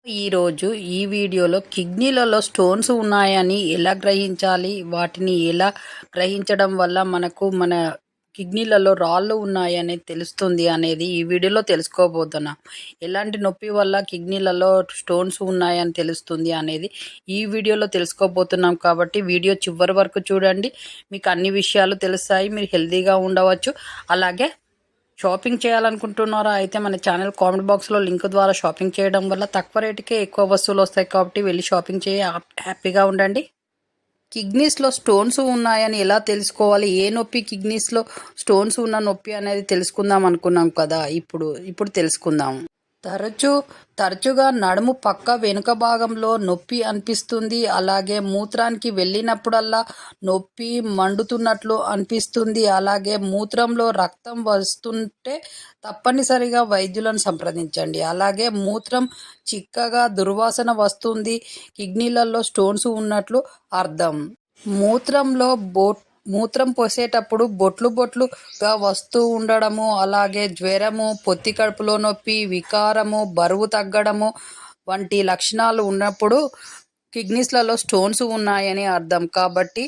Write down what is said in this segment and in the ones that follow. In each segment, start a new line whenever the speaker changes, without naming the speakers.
ఈరోజు ఈ వీడియోలో కిడ్నీలలో స్టోన్స్ ఉన్నాయని ఎలా గ్రహించాలి, వాటిని ఎలా గ్రహించడం వల్ల మనకు మన కిడ్నీలలో రాళ్ళు ఉన్నాయని తెలుస్తుంది అనేది ఈ వీడియోలో తెలుసుకోబోతున్నాం. ఎలాంటి నొప్పి వల్ల కిడ్నీలలో స్టోన్స్ ఉన్నాయని తెలుస్తుంది అనేది ఈ వీడియోలో తెలుసుకోబోతున్నాం. కాబట్టి వీడియో చివరి వరకు చూడండి, మీకు అన్ని విషయాలు తెలుస్తాయి, మీరు హెల్తీగా ఉండవచ్చు. అలాగే షాపింగ్ చేయాలనుకుంటున్నారా అయితే మన ఛానల్ కామెంట్ బాక్స్లో లింక్ ద్వారా షాపింగ్ చేయడం వల్ల తక్కువ రేటుకే ఎక్కువ వస్తువులు వస్తాయి. కాబట్టి వెళ్ళి షాపింగ్ చేయి, హ్యాపీగా ఉండండి. కిడ్నీస్లో స్టోన్స్ ఉన్నాయని ఎలా తెలుసుకోవాలి, ఏ నొప్పి కిడ్నీస్లో స్టోన్స్ ఉన్న నొప్పి అనేది తెలుసుకుందాం అనుకున్నాం కదా. ఇప్పుడు తెలుసుకుందాం. తరచుగా నడుము పక్క వెనుక భాగంలో నొప్పి అనిపిస్తుంది. అలాగే మూత్రానికి వెళ్ళినప్పుడల్లా నొప్పి మండుతున్నట్లు అనిపిస్తుంది. అలాగే మూత్రంలో రక్తం వస్తుంటే తప్పనిసరిగా వైద్యులను సంప్రదించండి. అలాగే మూత్రం చిక్కగా దుర్వాసన వస్తుంది, కిడ్నీలలో స్టోన్స్ ఉన్నట్లు అర్థం. మూత్రం పోసేటప్పుడు బొట్లుగా వస్తూ ఉండడము, అలాగే జ్వరము, పొత్తి కడుపులో నొప్పి, వికారము, బరువు తగ్గడము వంటి లక్షణాలు ఉన్నప్పుడు కిడ్నీస్లలో స్టోన్స్ ఉన్నాయని అర్థం. కాబట్టి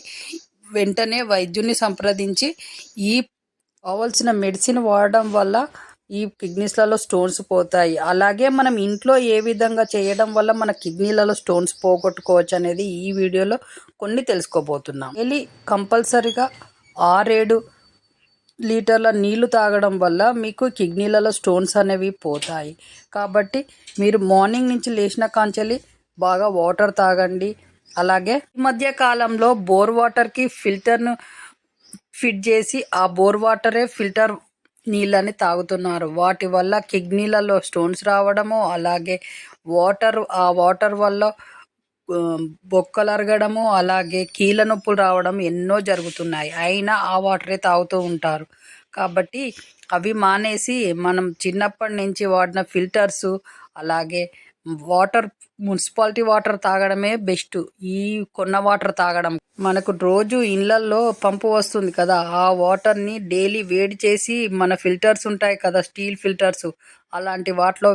వెంటనే వైద్యుని సంప్రదించి కావాల్సిన మెడిసిన్ వాడడం వల్ల ఈ కిడ్నీస్లలో స్టోన్స్ పోతాయి. అలాగే మనం ఇంట్లో ఏ విధంగా చేయడం వల్ల మన కిడ్నీలలో స్టోన్స్ పోగొట్టుకోవచ్చు అనేది ఈ వీడియోలో కొన్ని తెలుసుకోబోతున్నాం. డైలీ కంపల్సరీగా 6-7 లీటర్ల నీళ్లు తాగడం వల్ల మీకు కిడ్నీలలో స్టోన్స్ అనేవి పోతాయి. కాబట్టి మీరు మార్నింగ్ నుంచి లేచిన కాంచెల్లి బాగా వాటర్ తాగండి. అలాగే ఈ మధ్య కాలంలో బోర్ వాటర్కి ఫిల్టర్ను ఫిట్ చేసి ఆ బోర్ వాటరే ఫిల్టర్ నీళ్ళని తాగుతున్నారు. వాటి వల్ల కిడ్నీలలో స్టోన్స్ రావడము, అలాగే వాటర్ వల్ల బొక్కలు అరగడము, అలాగే కీళ్ళ నొప్పులు రావడం ఎన్నో జరుగుతున్నాయి. అయినా ఆ వాటరే తాగుతూ ఉంటారు. కాబట్టి అవి మానేసి మనం చిన్నప్పటి నుంచి వాడిన ఫిల్టర్సు, అలాగే మున్సిపాలిటీ వాటర్ తాగడమే బెస్ట్. ఈ కొన్న వాటర్ తాగడం మనకు రోజు ఇళ్ళల్లో పంపు వస్తుంది కదా, ఆ వాటర్ని డైలీ వేడి చేసి మన ఫిల్టర్స్ ఉంటాయి కదా, స్టీల్ ఫిల్టర్స్, అలాంటి వాటిలో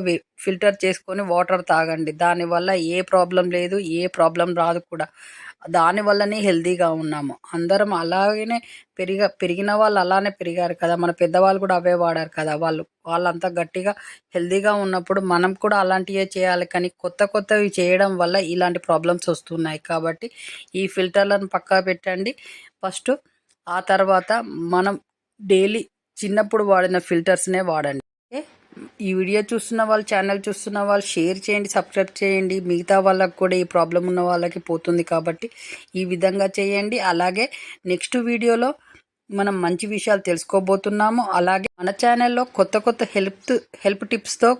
ఫిల్టర్ చేసుకొని వాటర్ తాగండి. దానివల్ల ఏ ప్రాబ్లం లేదు, ఏ ప్రాబ్లం రాదు కూడా. దానివల్లనే హెల్తీగా ఉన్నాము. అందరం అలాగనే పెరిగిన వాళ్ళు అలానే పెరిగారు కదా, మన పెద్దవాళ్ళు కూడా అవే వాడారు కదా. వాళ్ళంతా గట్టిగా హెల్తీగా ఉన్నప్పుడు మనం కూడా అలాంటివే చేయాలి. కానీ కొత్తవి చేయడం వల్ల ఇలాంటి ప్రాబ్లమ్స్ వస్తున్నాయి. కాబట్టి ఈ ఫిల్టర్లను పక్కా పెట్టండి ఫస్ట్. ఆ తర్వాత మనం డైలీ చిన్నప్పుడు వాడిన ఫిల్టర్స్నే వాడండి. ఈ వీడియో చూస్తున్న వాళ్ళు, ఛానల్ చూస్తున్న వాళ్ళు షేర్ చేయండి, సబ్స్క్రైబ్ చేయండి. మిగతా వాళ్ళకు కూడా ఈ ప్రాబ్లం ఉన్న వాళ్ళకి పోతుంది కాబట్టి ఈ విధంగా చేయండి. అలాగే నెక్స్ట్ వీడియోలో మనం మంచి విషయాలు తెలుసుకోబోతున్నాము. అలాగే మన ఛానల్లో కొత్త హెల్ప్ టిప్స్తో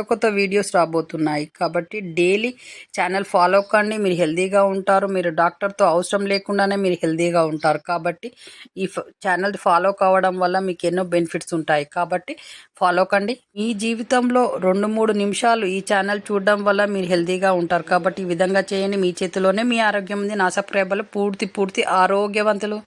కొత్త వీడియోస్ రాబోతున్నాయి. కాబట్టి డైలీ ఛానల్ ఫాలో కండి, మీరు హెల్తీగా ఉంటారు. మీరు డాక్టర్తో అవసరం లేకుండానే మీరు హెల్తీగా ఉంటారు. కాబట్టి ఈ ఛానల్ ఫాలో కావడం వల్ల మీకు ఎన్నో బెనిఫిట్స్ ఉంటాయి. కాబట్టి ఫాలో కండి. మీ జీవితంలో 2-3 నిమిషాలు ఈ ఛానల్ చూడడం వల్ల మీరు హెల్తీగా ఉంటారు. కాబట్టి ఈ విధంగా చేయండి. మీ చేతిలోనే మీ ఆరోగ్యం ఉంది. నా సబ్స్క్రైబర్లు పూర్తి ఆరోగ్యవంతులు.